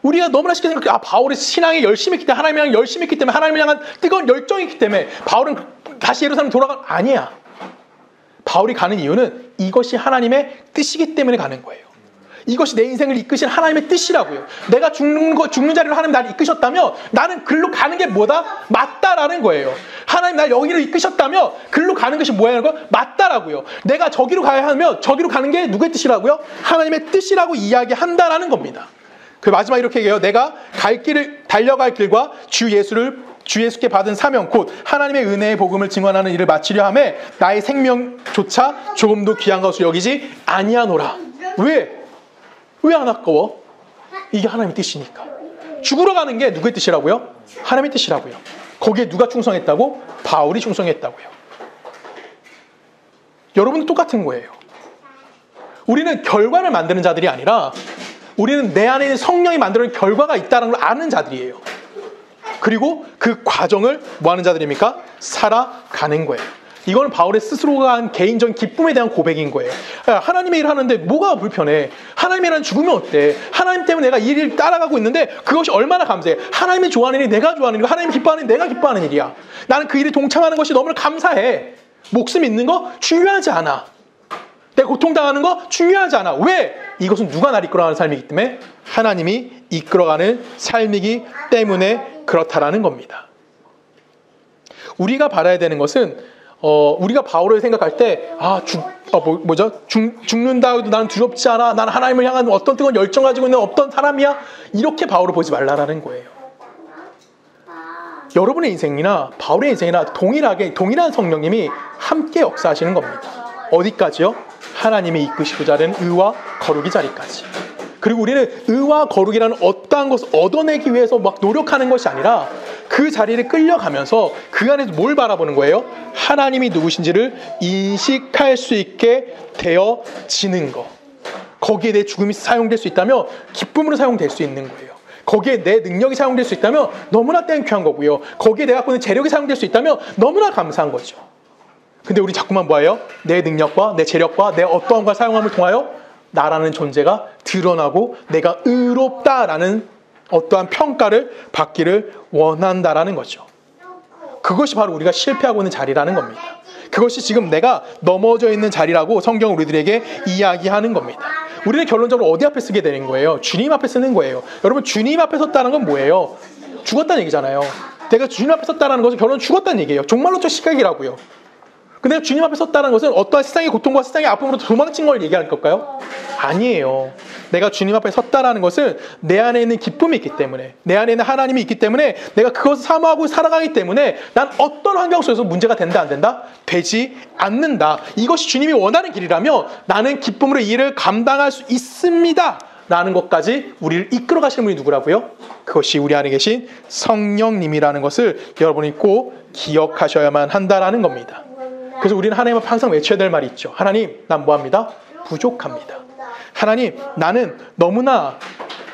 우리가 너무나 쉽게 생각해. 바울이 신앙에 열심히 했기 때문에, 하나님이랑 열심히 했기 때문에, 하나님을 향한 뜨거운 열정이 있기 때문에 바울은 다시 예루살렘 아니야. 바울이 가는 이유는 이것이 하나님의 뜻이기 때문에 가는 거예요. 이것이 내 인생을 이끄신 하나님의 뜻이라고요. 내가 죽는 자리로 하나님 나를 이끄셨다면 나는 글로 가는 게 뭐다? 맞다라는 거예요. 하나님 날 여기로 이끄셨다면 글로 가는 것이 뭐야? 거 맞다라고요. 내가 저기로 가야 하면 저기로 가는 게 누구의 뜻이라고요? 하나님의 뜻이라고 이야기한다라는 겁니다. 그 마지막 이렇게 얘기해요. 내가 달려갈 길과 주 예수께 받은 사명 곧 하나님의 은혜의 복음을 증언하는 일을 마치려 하매 나의 생명조차 조금도 귀한 것으로 여기지 아니하노라. 왜 안 아까워? 이게 하나님의 뜻이니까. 죽으러 가는 게 누구의 뜻이라고요? 하나님의 뜻이라고요. 거기에 누가 충성했다고? 바울이 충성했다고요. 여러분도 똑같은 거예요. 우리는 결과를 만드는 자들이 아니라 우리는 내 안에 있는 성령이 만드는 결과가 있다는 걸 아는 자들이에요. 그리고 그 과정을 뭐 하는 자들입니까? 살아가는 거예요. 이건 바울의 스스로가 한 개인적인 기쁨에 대한 고백인 거예요. 하나님의 일을 하는데 뭐가 불편해? 하나님의 일은 죽으면 어때? 하나님 때문에 내가 이 일을 따라가고 있는데 그것이 얼마나 감사해? 하나님이 좋아하는 일이 내가 좋아하는 일이고 하나님이 기뻐하는 일이 내가 기뻐하는 일이야. 나는 그 일에 동참하는 것이 너무 감사해. 목숨 있는 거 중요하지 않아. 내가 고통당하는 거 중요하지 않아. 왜? 이것은 누가 나를 이끌어가는 삶이기 때문에 하나님이 이끌어가는 삶이기 때문에 그렇다라는 겁니다. 우리가 바라야 되는 것은 우리가 바울을 생각할 때 죽는다 해도 나는 두렵지 않아. 나는 하나님을 향한 어떤 뜨거운 열정 가지고 있는 어떤 사람이야. 이렇게 바울을 보지 말라라는 거예요. 여러분의 인생이나 바울의 인생이나 동일한 성령님이 함께 역사하시는 겁니다. 어디까지요? 하나님이 이끄시고자 하는 의와 거룩의 자리까지. 그리고 우리는 의와 거룩이라는 어떠한 것을 얻어내기 위해서 막 노력하는 것이 아니라 그 자리를 끌려가면서 그 안에서 뭘 바라보는 거예요? 하나님이 누구신지를 인식할 수 있게 되어지는 것. 거기에 내 죽음이 사용될 수 있다면 기쁨으로 사용될 수 있는 거예요. 거기에 내 능력이 사용될 수 있다면 너무나 땡큐한 거고요. 거기에 내가 갖고 있는 재력이 사용될 수 있다면 너무나 감사한 거죠. 근데 우리 자꾸만 뭐예요? 내 능력과 내 재력과 내 어떠한 걸 사용함을 통하여 나라는 존재가 드러나고 내가 의롭다라는 어떠한 평가를 받기를 원한다라는 거죠. 그것이 바로 우리가 실패하고 있는 자리라는 겁니다. 그것이 지금 내가 넘어져 있는 자리라고 성경은 우리들에게 이야기하는 겁니다. 우리는 결론적으로 어디 앞에 쓰게 되는 거예요? 주님 앞에 쓰는 거예요. 여러분, 주님 앞에 섰다는 건 뭐예요? 죽었다는 얘기잖아요. 내가 주님 앞에 섰다는 것은 결론 죽었다는 얘기예요. 종말론적 시각이라고요. 근데 주님 앞에 섰다는 것은 어떠한 세상의 고통과 세상의 아픔으로 도망친 걸 얘기할 걸까요? 아니에요. 내가 주님 앞에 섰다라는 것은 내 안에 있는 기쁨이 있기 때문에, 내 안에 있는 하나님이 있기 때문에 내가 그것을 사모하고 살아가기 때문에 난 어떤 환경 속에서 문제가 된다 안 된다? 되지 않는다. 이것이 주님이 원하는 길이라면 나는 기쁨으로 이 일을 감당할 수 있습니다 라는 것까지 우리를 이끌어 가시는 분이 누구라고요? 그것이 우리 안에 계신 성령님이라는 것을 여러분이 꼭 기억하셔야만 한다라는 겁니다. 그래서 우리는 하나님 앞에 항상 외쳐야 될 말이 있죠. 하나님, 난 뭐합니다? 부족합니다. 하나님, 나는 너무나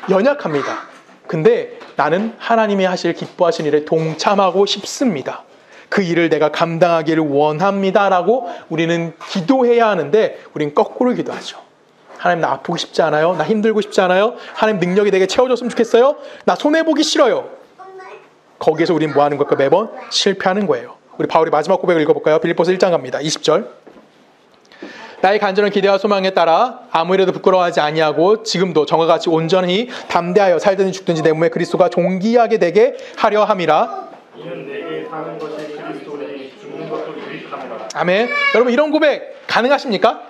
연약합니다. 근데 나는 하나님이 하실 기뻐하신 일에 동참하고 싶습니다. 그 일을 내가 감당하기를 원합니다 라고 우리는 기도해야 하는데 우리는 거꾸로 기도하죠. 하나님, 나 아프고 싶지 않아요? 나 힘들고 싶지 않아요? 하나님, 능력이 내게 채워줬으면 좋겠어요? 나 손해보기 싫어요. 거기에서 우리는 뭐 하는 걸까? 매번 실패하는 거예요. 우리 바울의 마지막 고백을 읽어볼까요? 빌립보서 1장 갑니다. 20절. 나의 간절한 기대와 소망에 따라 아무래도 부끄러워하지 아니하고 지금도 정과 같이 온전히 담대하여 살든지 죽든지 내 몸에 그리스도가 존귀하게 되게 하려 함이라. 이는 내게 사는 것이 그리스도니 죽는 것도 유익함이라. 아멘. 여러분 이런 고백 가능하십니까?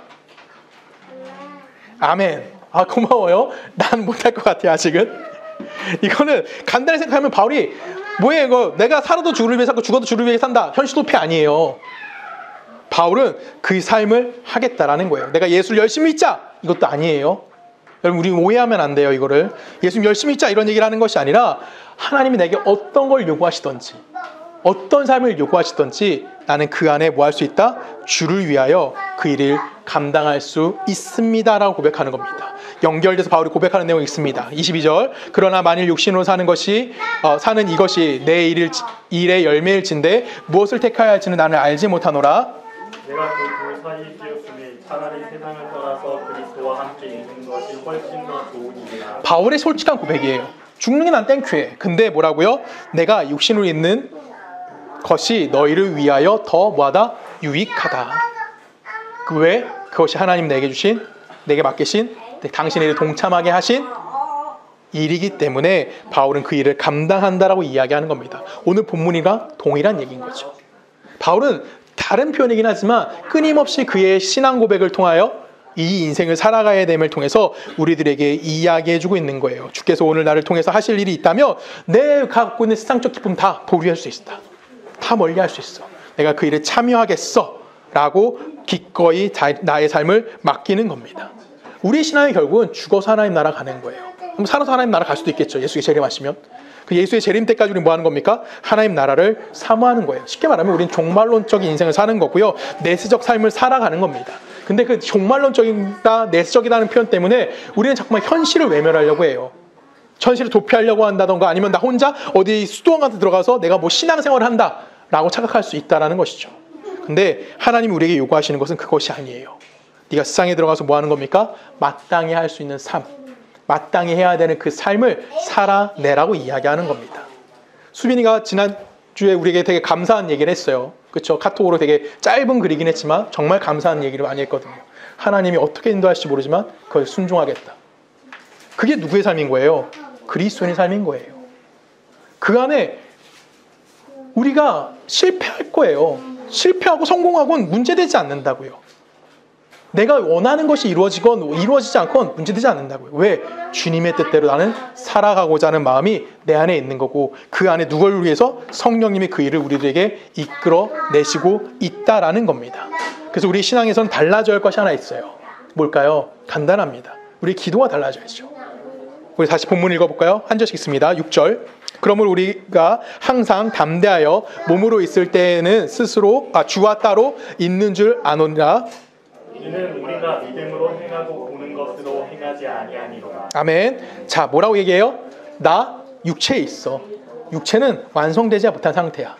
아멘. 아 고마워요. 난 못할 것 같아요 아직은. 이거는 간단히 생각하면 바울이 뭐예요 이거 내가 살아도 주를 위해 살고 죽어도 주를 위해 산다. 현실 도피 아니에요. 바울은 그 삶을 하겠다라는 거예요. 내가 예수를 열심히 믿자 이것도 아니에요. 여러분 우리 오해하면 안 돼요. 이거를 예수님 열심히 믿자 이런 얘기를 하는 것이 아니라 하나님이 내게 어떤 걸 요구하시던지 어떤 삶을 요구하시던지 나는 그 안에 뭐 할 수 있다? 주를 위하여 그 일을 감당할 수 있습니다라고 고백하는 겁니다. 연결돼서 바울이 고백하는 내용이 있습니다. 22절 그러나 만일 육신으로 사는 이것이 내 일의 열매일진데 무엇을 택하여야 할지는 나는 알지 못하노라. 내가 그 둘 사이에 끼었으니 차라리 세상을 떠나서 그리스도와 함께 있는 것이 훨씬 더 좋은 일이라. 바울의 솔직한 고백이에요. 죽는 게 난 땡큐해. 근데 뭐라고요? 내가 육신으로 있는 것이 너희를 위하여 더 뭐하다? 유익하다. 왜? 그것이 하나님 내게 맡기신 당신의 일을 동참하게 하신 일이기 때문에 바울은 그 일을 감당한다라고 이야기하는 겁니다. 오늘 본문이랑 동일한 얘기인 거죠. 바울은 다른 표현이긴 하지만 끊임없이 그의 신앙 고백을 통하여 이 인생을 살아가야 됨을 통해서 우리들에게 이야기해주고 있는 거예요. 주께서 오늘 나를 통해서 하실 일이 있다면 내가 갖고 있는 세상적 기쁨 다 보류할 수 있다. 다 멀리할 수 있어. 내가 그 일에 참여하겠어 라고 기꺼이 나의 삶을 맡기는 겁니다. 우리의 신앙이 결국은 죽어서 하나님 나라 가는 거예요. 그럼 살아서 하나님 나라 갈 수도 있겠죠. 예수의 재림하시면. 그 예수의 재림 때까지 우리 뭐 하는 겁니까? 하나님 나라를 사모하는 거예요. 쉽게 말하면 우리는 종말론적인 인생을 사는 거고요. 내세적 삶을 살아가는 겁니다. 근데 그 종말론적이다, 내세적이라는 표현 때문에 우리는 자꾸만 현실을 외면하려고 해요. 현실을 도피하려고 한다던가 아니면 나 혼자 어디 수도원 같은 데 들어가서 내가 뭐 신앙생활을 한다라고 착각할 수 있다라는 것이죠. 근데 하나님이 우리에게 요구하시는 것은 그것이 아니에요. 네가 세상에 들어가서 뭐 하는 겁니까? 마땅히 할 수 있는 삶, 마땅히 해야 되는 그 삶을 살아내라고 이야기하는 겁니다. 수빈이가 지난주에 우리에게 되게 감사한 얘기를 했어요. 그렇죠? 카톡으로 되게 짧은 글이긴 했지만 정말 감사한 얘기를 많이 했거든요. 하나님이 어떻게 인도하실지 모르지만 그걸 순종하겠다. 그게 누구의 삶인 거예요? 그리스도인의 삶인 거예요. 그 안에 우리가 실패할 거예요. 실패하고 성공하고는 문제되지 않는다고요. 내가 원하는 것이 이루어지건 이루어지지 않건 문제되지 않는다고요. 왜? 주님의 뜻대로 나는 살아가고자 하는 마음이 내 안에 있는 거고 그 안에 누구를 위해서 성령님이 그 일을 우리들에게 이끌어내시고 있다라는 겁니다. 그래서 우리 신앙에서는 달라져야 할 것이 하나 있어요. 뭘까요? 간단합니다. 우리 기도가 달라져야죠. 우리 다시 본문 읽어볼까요? 한 절씩 있습니다. 6절 그러므로 우리가 항상 담대하여 몸으로 있을 때에는 스스로 주와 따로 있는 줄 아노니라. 이는 우리가 믿음으로 행하고 보는 것으로 행하지 아니하니로다. 아멘. 자, 뭐라고 얘기해요? 나 육체에 있어. 육체는 완성되지 못한 상태야.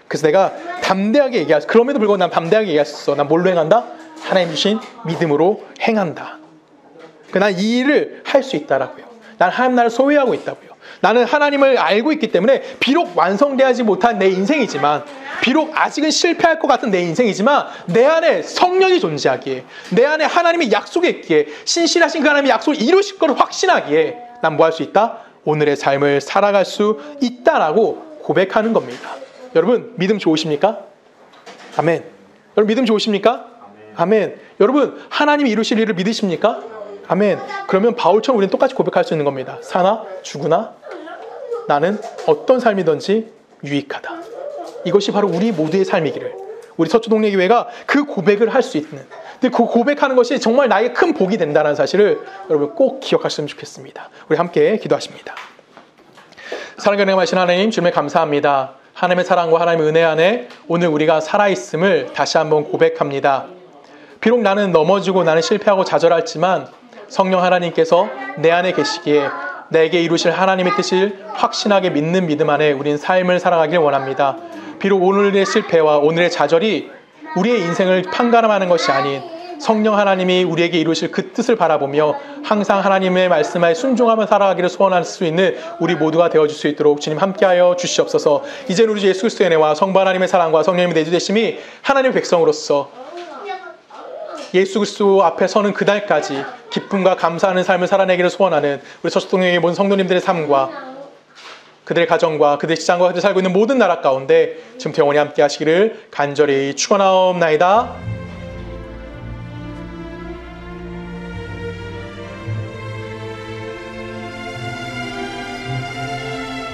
그래서 내가 담대하게 얘기하지. 그럼에도 불구하고 난 담대하게 얘기할 수 있어. 난 뭘로 행한다? 하나님 주신 믿음으로 행한다. 난 이 일을 할 수 있다라고요. 난 하나님 나라를 소유하고 있다고요. 나는 하나님을 알고 있기 때문에 비록 완성되지 못한 내 인생이지만 비록 아직은 실패할 것 같은 내 인생이지만 내 안에 성령이 존재하기에 내 안에 하나님의 약속이 있기에 신실하신 그 하나님의 약속을 이루실 것을 확신하기에 난 뭐 할 수 있다? 오늘의 삶을 살아갈 수 있다라고 고백하는 겁니다. 여러분 믿음 좋으십니까? 아멘. 여러분 믿음 좋으십니까? 아멘. 여러분 하나님이 이루실 일을 믿으십니까? 아멘. 그러면 바울처럼 우리는 똑같이 고백할 수 있는 겁니다. 사나 죽으나 나는 어떤 삶이든지 유익하다. 이것이 바로 우리 모두의 삶이기를 우리 서초동네교회가 그 고백을 할 수 있는 근데 그 고백하는 것이 정말 나에게 큰 복이 된다는 사실을 여러분 꼭 기억하셨으면 좋겠습니다. 우리 함께 기도하십니다. 사랑과 은혜하신 하나님 주님에 감사합니다. 하나님의 사랑과 하나님의 은혜 안에 오늘 우리가 살아있음을 다시 한번 고백합니다. 비록 나는 넘어지고 나는 실패하고 좌절했지만 성령 하나님께서 내 안에 계시기에 내게 이루실 하나님의 뜻을 확신하게 믿는 믿음 안에 우린 삶을 살아가길 원합니다. 비록 오늘의 실패와 오늘의 좌절이 우리의 인생을 판가름하는 것이 아닌 성령 하나님이 우리에게 이루실 그 뜻을 바라보며 항상 하나님의 말씀에 순종하며 살아가기를 소원할 수 있는 우리 모두가 되어줄 수 있도록 주님 함께하여 주시옵소서. 이제는 우리 주 예수 그리스도의 은혜와 성부 하나님의 사랑과 성령님의 내주되심이 하나님의 백성으로서 예수 그리스도 앞에 서는 그날까지 기쁨과 감사하는 삶을 살아내기를 소원하는 우리 서초동의 모든 성도님들의 삶과 그들의 가정과 그들의 시장과 그들이 살고 있는 모든 나라 가운데 지금 영원히 함께 하시기를 간절히 축원하옵나이다.